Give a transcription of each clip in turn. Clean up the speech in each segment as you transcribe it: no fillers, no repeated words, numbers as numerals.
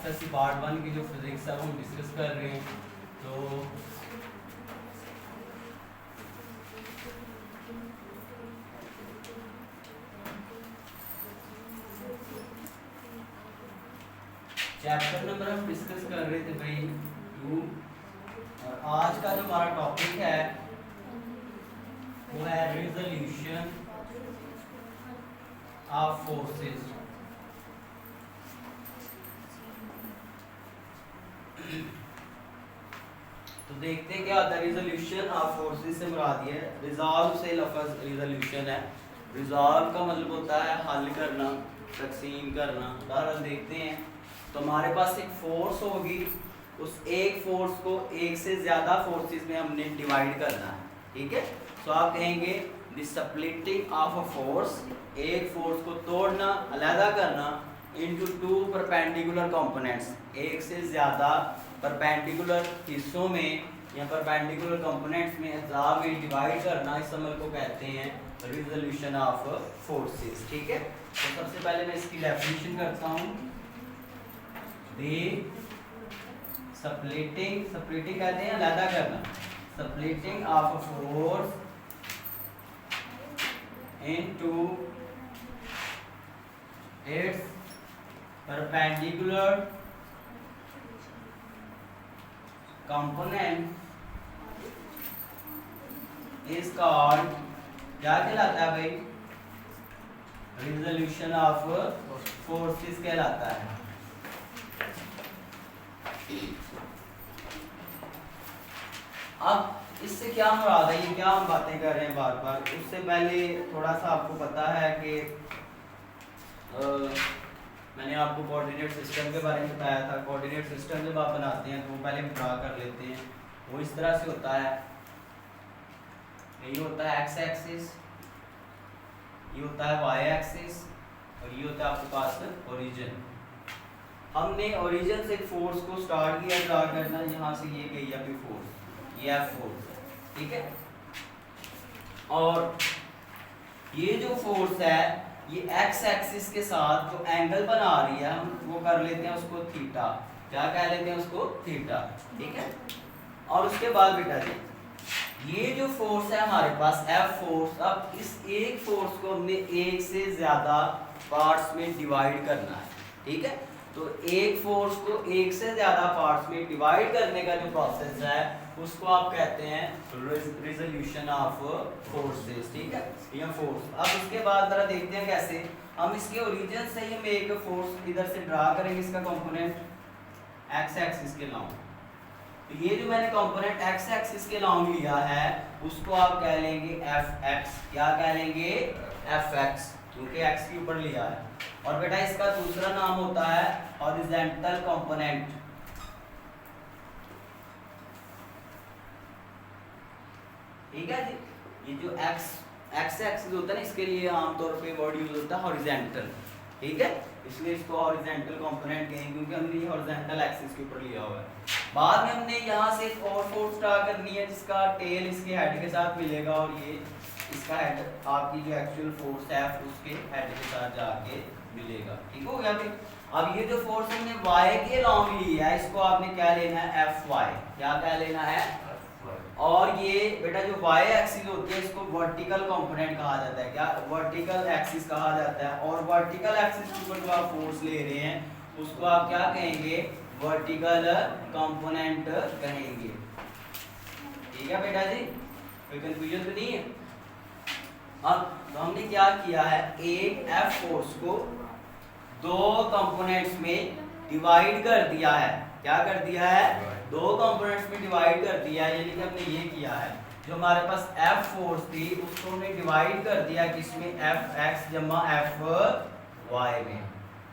SSC part 1 की जो physics है वो हम डिस्कस कर रहे हैं। तो चैप्टर नंबर हम डिस्कस कर रहे थे भाई 2, और आज का जो हमारा टॉपिक है वो है रिजोल्यूशन ऑफ फोर्सेस। तो देखते हैं क्या होता है रिजोल्यूशन ऑफ फोर्सेस से मुराद ये है, रिजॉल्व से लफ्ज रिजोल्यूशन है। रिजॉल्व का मतलब होता है हल करना, तकसीम करना। उदाहरण देखते हैं तो हमारे पास एक फोर्स होगी, उस एक फोर्स को एक से ज़्यादा फोर्सेस में हमने डिवाइड करना है, ठीक है। तो आप कहेंगे the splitting of a force, एक फोर्स को तोड़ना, अलहदा करना इनटू टू परपेंडिकुलर कंपोनेंट्स, एक से ज़्यादा परपेंडिकुलर हिस्सों में या परपेंडिकुलर कंपोनेंट्स में अज़ा में डिवाइड करना, इस अमल को कहते हैं रिजोल्यूशन ऑफ फोर्सेस, ठीक है। तो सबसे पहले मैं इसकी डेफिनेशन करता हूँ। स्प्लिटिंग कहते हैं अलहदा करना, splitting of a force into its perpendicular component is called, क्या कहलाता है भाई, रिजोल्यूशन ऑफ फोर्सेस कहलाता है। अब इससे क्या मुराद है, ये क्या हम बातें कर रहे हैं बार बार, उससे पहले थोड़ा सा आपको पता है कि मैंने आपको कोऑर्डिनेट सिस्टम के बारे में बताया था। कोऑर्डिनेट सिस्टम जब आप बनाते हैं तो वो पहले ड्रा कर लेते हैं। वो इस तरह से होता है, ये होता है एक्स एक्सिस, ये होता है वाई एक्सिस, और ये होता है आपके पास ओरिजिन। हमने ओरिजिन से फोर्स को स्टार्ट किया ड्रा करना, यहाँ से ये गई अभी फोर्स, ये एफ फोर्स, ठीक है। और ये जो फोर्स है ये एक्स एक्सिस के साथ जो एंगल बना रही है, हम वो कर लेते हैं उसको थीटा, क्या कह लेते हैं उसको, थीटा, ठीक है। और उसके बाद बेटा जी ये जो फोर्स है हमारे पास एफ फोर्स, अब इस एक फोर्स को हमने एक से ज्यादा पार्ट्स में डिवाइड करना है, ठीक है। तो एक फोर्स को एक से ज्यादा पार्ट्स में डिवाइड करने का जो प्रोसेस है उसको आप कहते हैं रिजोल्यूशन ऑफ फोर्सेस, ठीक है, या फोर्स। अब उसके बाद जरा देखते हैं कैसे हम इसके ओरिजिन से ही हम एक फोर्स इधर से ड्रा करेंगे, इसका कंपोनेंट एक्स एक्सिस के लॉन्ग। तो ये जो मैंने कंपोनेंट एक्स एक्सिस के लॉन्ग लिया है उसको आप कह लेंगे एफ एक्स, क्या कह लेंगे, एफ एक्स, क्योंकि एक्स के ऊपर लिया है। और बेटा इसका दूसरा नाम होता है हॉरिजॉन्टल कंपोनेंट, ठीक है जी। ये जो एक्स एक्सिस होता है ना, इसके लिए आमतौर पे वर्ड यूज होता है हॉरिजॉन्टल, ठीक है, इसलिए इसको हॉरिजॉन्टल कंपोनेंट कहेंगे क्योंकि हमने ये हॉरिजॉन्टल एक्सिस के ऊपर लिया हुआ है। बाद में हमने यहाँ से एक और फोर्स ड्रा करनी है जिसका टेल इसके हेड के साथ मिलेगा, और ये इसका हेड आपकी जो एक्चुअल फोर्स है उसके हेड के साथ जाके मिलेगा, ठीक हो गया भाई। अब ये जो फोर्स हमने y के लॉन्ग ली है इसको आपने क्या लेना है, एफ वाई, क्या क्या लेना है, और ये बेटा जो y एक्सिस होती है इसको वर्टिकल कंपोनेंट कहा जाता है, क्या वर्टिकल एक्सिस कहा जाता है। और वर्टिकल एक्सिस के ऊपर जो आप फोर्स ले रहे हैं उसको आप क्या कहेंगे, वर्टिकल कंपोनेंट कहेंगे, ठीक है बेटा जी, कोई कंफ्यूजन तो नहीं है। अब तो हमने क्या किया है, एक एफ फोर्स को दो कंपोनेंट्स में डिवाइड कर दिया है, क्या कर दिया है, दो कंपोनेंट्स में डिवाइड कर दिया है, यानी कि हमने ये किया है जो हमारे पास एफ फोर्स थी उसको हमने डिवाइड कर दिया किसमें, एफ एक्स जमा एफ वाई में।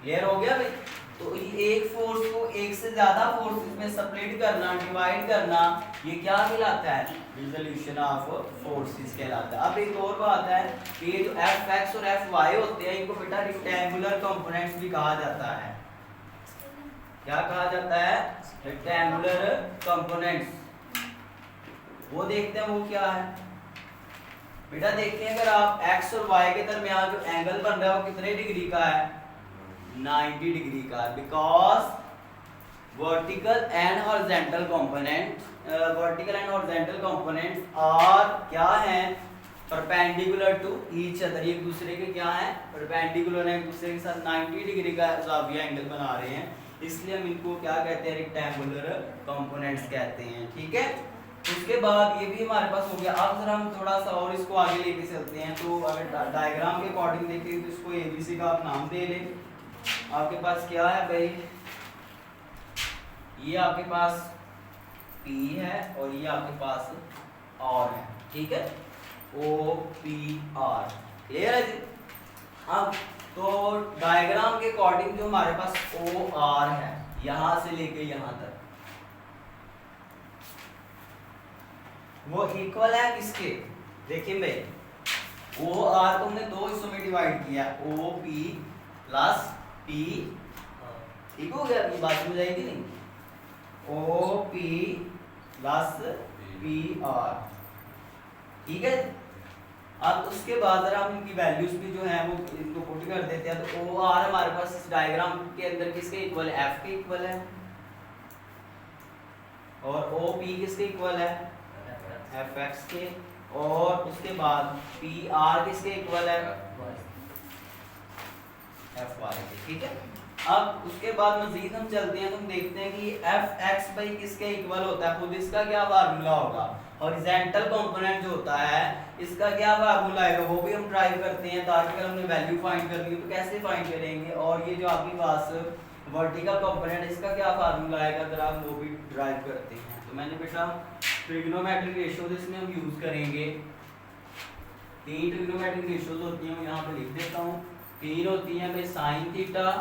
क्लियर हो गया भाई। तो एक फोर्स को एक से ज्यादा फोर्सेस में स्प्लिट करना, डिवाइड करना, ये क्या कहलाता है, रिजोल्यूशन ऑफ फोर्सेस कहलाता है। अब एक और बात है कि ये जो एफ एक्स और एफ वाई होते हैं इनको बेटा रेक्टेंगुलर कंपोनेंट्स भी कहा जाता है, क्या कहा जाता है, रेक्टेंगुलर कंपोनेंट्स। वो देखते हैं वो क्या है बेटा, देखते हैं अगर आप x और y के दरमियान जो एंगल बन रहा है वो कितने डिग्री का है, 90 डिग्री का, because vertical and horizontal component, vertical and horizontal components are क्या हैं, परपेंडिकुलर टू ईच अदर, एक दूसरे के क्या हैं, परपेंडिकुलर है, एक दूसरे के साथ 90 डिग्री का ज़ाविया एंगल बना रहे हैं, इसलिए हम इनको क्या कहते हैं, रेक्टेंगुलर कंपोनेंट्स कहते हैं। ठीक है, उसके बाद ये भी हमारे पास हो गया। अब जरा हम थोड़ा सा और इसको आगे लेके चलते हैं, तो अगर डायग्राम के अकॉर्डिंग देखें तो इसको एबीसी का आप नाम दे लें। आपके पास क्या है भाई, ये आपके पास P है और ये आपके पास R है। ठीक है, OPR, क्लियर है जी। अब तो डायग्राम के अकॉर्डिंग जो हमारे पास OR है, यहां से लेके यहां तक, वो इक्वल है किसके, देखिए भाई, OR को हमने दो हिस्सों में डिवाइड किया, OP प्लस P, ठीक हो गया, ये बात समझ आएगी नहीं, OP प्लस PR, ठीक है। अब उसके बाद अगर हम इनकी वैल्यूज भी जो है वो इनको पुट कर देते हैं, तो OR हमारे पास इस डायग्राम के अंदर किसके इक्वल है, F के इक्वल है, और OP किसके इक्वल है, FX के, और उसके बाद PR किसके इक्वल है, FY के। ठीक है, अब उसके बाद मजीद हम चलते हैं तो हम देखते हैं कि FX बाई किसके इक्वल होता है, खुद इसका क्या फार्मूला होगा, हॉरिजॉन्टल कंपोनेंट जो होता है इसका क्या फार्मूला आएगा, वो भी हम ट्राई करते हैं, ताकि अगर हमने वैल्यू फाइंड करनी है तो कैसे फाइंड करेंगे, और ये जो आपके पास वर्टिकल कंपोनेंट है इसका क्या फार्मूला आएगा, अगर हम वो भी ड्राइव करते हैं। तो मैंने बेटा ट्रिग्नोमेट्रिक रेशियोज इसमें हम यूज करेंगे, 3 ट्रिग्नोमेट्रिक रेशियोज होती हैं, मैं यहाँ पे लिख देता हूँ, 3 होती हैं भाई, साइन थीटा,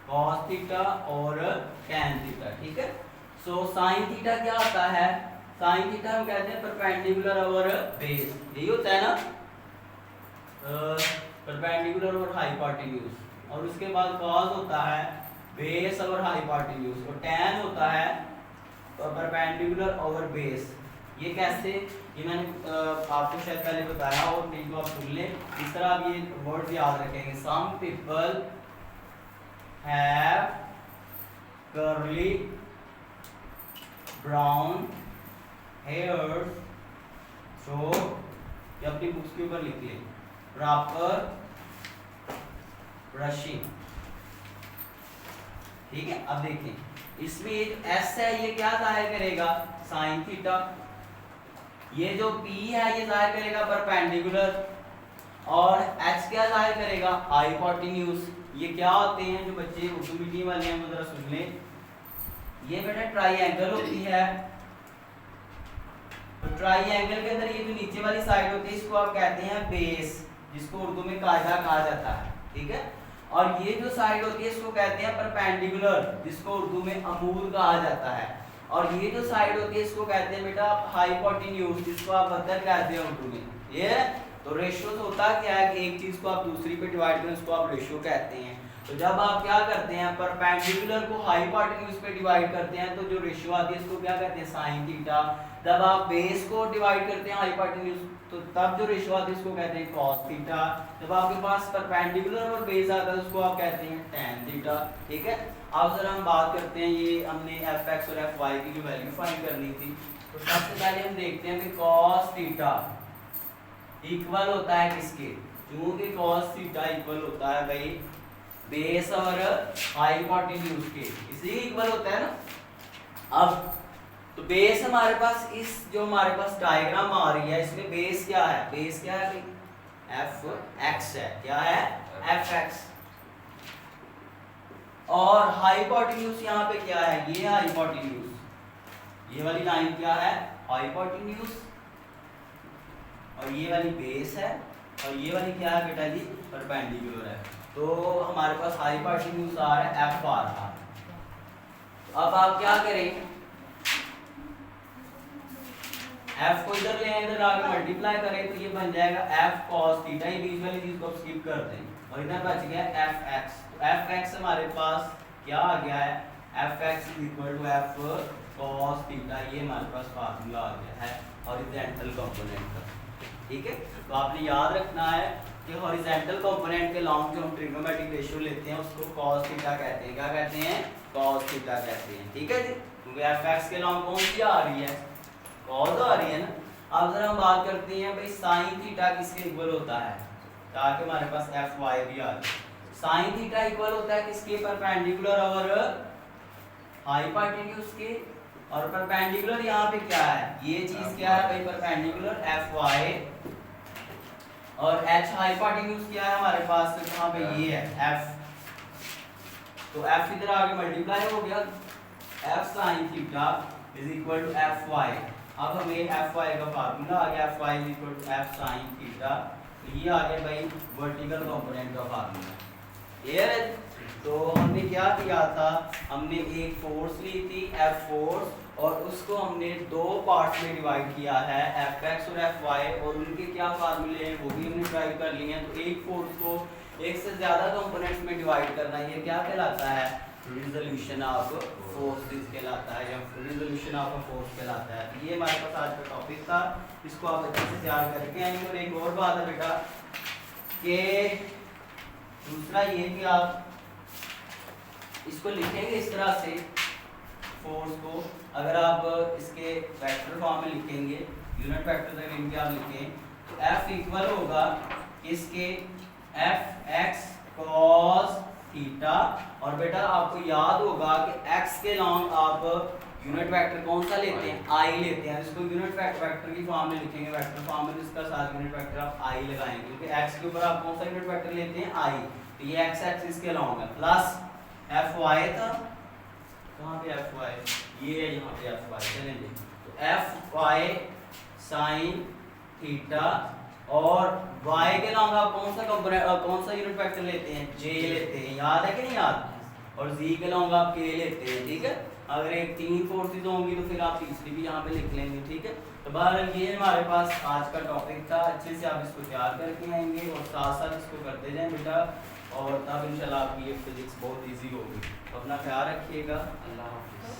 कॉस थीटा और टैन थीटा। ठीक है, सो साइन थीटा क्या होता है, साइन थीटा हम कहते हैं परपेंडिकुलर ओवर बेस, यही होता है ना, परपेंडिकुलर ओवर हाइपोटेन्यूज, और उसके बाद कॉस होता है बेस ओवर हाइपोटेन्यूज, और टैन होता है परपेंडिकुलर ओवर बेस। ये कैसे, ये मैंने आपको शायद पहले बताया, और नहीं तो आप सुन लें, इस तरह आप ये वर्ड याद रखेंगे, some people have curly brown hairs, so ये अपनी बुक्स के ऊपर लिख लें, प्रॉपर ब्रशिंग। ठीक है, अब देखें इसमें ये जो S है ये क्या जाहिर करेगा, साइन थीटा, ये जो P है ये जाहिर करेगा परपेंडिकुलर, और H क्या जाहिर करेगा, हाइपोटेन्यूज। ये क्या होते हैं, जो बच्चे उर्दू मीडियम वाले हैं वो जरा सुन लें, ये बेटा ट्राइएंगल होती है, तो ट्राइएंगल के अंदर ये जो नीचे वाली साइड होती है इसको आप कहते हैं बेस, जिसको उर्दू में कायदा कहा जाता है। ठीक है, और ये जो साइड होती है इसको कहते हैं परपेंडिकुलर, जिसको उर्दू में अमूल कहा जाता है, और ये जो साइड होती है इसको कहते हैं बेटा हाइपोटेन्यूज, जिसको आप बदर कहते हैं उर्दू में। ये तो रेशियो होता क्या है कि एक चीज को आप दूसरी पे डिवाइड करें उसको आप रेशियो कहते हैं। तो जब आप क्या करते हैं, परपेंडिकुलर को हाइपोटेन्यूज पे डिवाइड करते हैं तो जो रेशियो आती है इसको क्या कहते हैं, साइन थीटा। जब आप बेस को डिवाइड करते हैं हाइपोटेन्यूज तो तब जो रेशियो आती है इसको कहते हैं कॉस थीटा। जब आपके पास परपेंडिकुलर और बेस आता है उसको आप कहते हैं टैन थीटा। ठीक है, अब जरा हम बात करते हैं, ये हमने fx और fy की जो वैल्यू फाइंड करनी थी, तो सबसे पहले हम देखते हैं कि cos थीटा इक्वल होता है किसके, क्योंकि cos थीटा इक्वल होता है भाई बेस और हाइपोटेन्यूज के, इसी इक्वल होता है ना। अब तो बेस हमारे पास इस जो हमारे पास डायग्राम आ रही है इसमें बेस क्या है, बेस क्या है भाई fx है, क्या है fx, और हाइपोटेन्यूज यहाँ पे क्या है, ये हाइपोटेन्यूज, ये वाली लाइन क्या है हाइपोटेन्यूज, और ये वाली बेस है, और ये वाली क्या है बेटा जी परपेंडिकुलर है। तो हमारे पास हाइपोटेन्यूज आ रहा है एफ आ रहा है। तो अब आप क्या करें, एफ को इधर ले आए, इधर आके मल्टीप्लाई करें तो ये बन जाएगा एफ कॉस थीटा, ये बीच वाली चीज को स्किप कर दें, और इधर बच गया एफ एक्स। तो एफ एक्स हमारे पास क्या आ गया है, F X is equal to F cos theta, ये हमारे पास फार्मूला आ गया है हॉरिजॉन्टल कंपोनेंट का। ठीक है, तो आपने याद रखना है कि हॉरिजॉन्टल कंपोनेंट के लॉन्ग जो हम ट्रिग्नोमेट्रिक रेशियो लेते हैं उसको cos थीटा कहते हैं। क्या कहते हैं? cos थीटा कहते हैं। ठीक है जी, क्योंकि fx के लॉन्ग कौन सी आ रही है? cos आ रही है ना। अब जरा हम बात करते हैं भाई sin थीटा किसके इक्वल होता है, ताकि हमारे पास fy भी आ जाए। sin थीटा इक्वल होता है किसके? परपेंडिकुलर और हाइपोटेन्यूज के। और परपेंडिकुलर यहाँ पे क्या है? ये चीज क्या है भाई? परपेंडिकुलर fy, और h हाइपोटेन्यूज क्या है हमारे पास? तो कहाँ पे? ये है f। तो f इधर आगे मल्टीप्लाई हो गया, f sin theta is equal to fy। अब हमें fy का फार्मूला आ गया, fy is equal to f sin theta. ये आ गया भाई वर्टिकल कंपोनेंट का फार्मूला। क्लियर है? तो हमने क्या किया था, हमने एक फोर्स ली थी F फोर्स, और उसको हमने दो पार्ट्स में डिवाइड किया है, Fx और Fy, और उनके क्या फार्मूले हैं वो भी हमने ड्राइव कर लिए हैं। तो एक फोर्स को एक से ज्यादा कंपोनेंट्स में डिवाइड करना, ये क्या कहलाता है? रिजोल्यूशन ऑफ फोर्सेस कहलाता है, या रिजोल्यूशन ऑफ अ फोर्स कहलाता है। तो ये हमारे पास आज का टॉपिक था, इसको आप अच्छे से तैयार करके आएंगे। और एक और बात है बेटा कि दूसरा ये कि आप इसको लिखेंगे इस तरह से, फोर्स को अगर आप इसके वेक्टर फॉर्म में लिखेंगे, यूनिट वेक्टर तक इनके आप लिखें, तो F इक्वल होगा इसके Fx cos थीटा। और बेटा आपको याद होगा कि x के लॉन्ग आप यूनिट वेक्टर कौन सा लेते हैं? I लेते हैं। इसको यूनिट वेक्टर की फॉर्म में लिखेंगे, वेक्टर फॉर्म में इसका साथ यूनिट वेक्टर आप I लगाएंगे, क्योंकि x के ऊपर आप कौन सा यूनिट वेक्टर लेते हैं? I। तो ये x एक्सिस के लॉन्ग है, प्लस Fy था, कहाँ पे Fy? ये है यहाँ पे Fy। चलेंगे तो Fy sin थीटा, और y के लॉन्ग आप कौन सा कंपोनेंट कौन सा यूनिट वेक्टर लेते हैं? j लेते हैं, याद है कि नहीं याद? और z के लॉन्ग आप k लेते हैं। ठीक है, अगर एक तीन फोर्सेज होंगी तो फिर आप तीसरी भी यहाँ पे लिख लेंगे। ठीक है, तो बहरहाल ये हमारे पास आज का टॉपिक था। अच्छे से आप इसको तैयार करके आएंगे और साथ साथ इसको करते जाएं बेटा, और तब इंशाल्लाह आपकी ये फिजिक्स बहुत इजी होगी। तो अपना ख्याल रखिएगा। अल्लाह हाफ़िज़।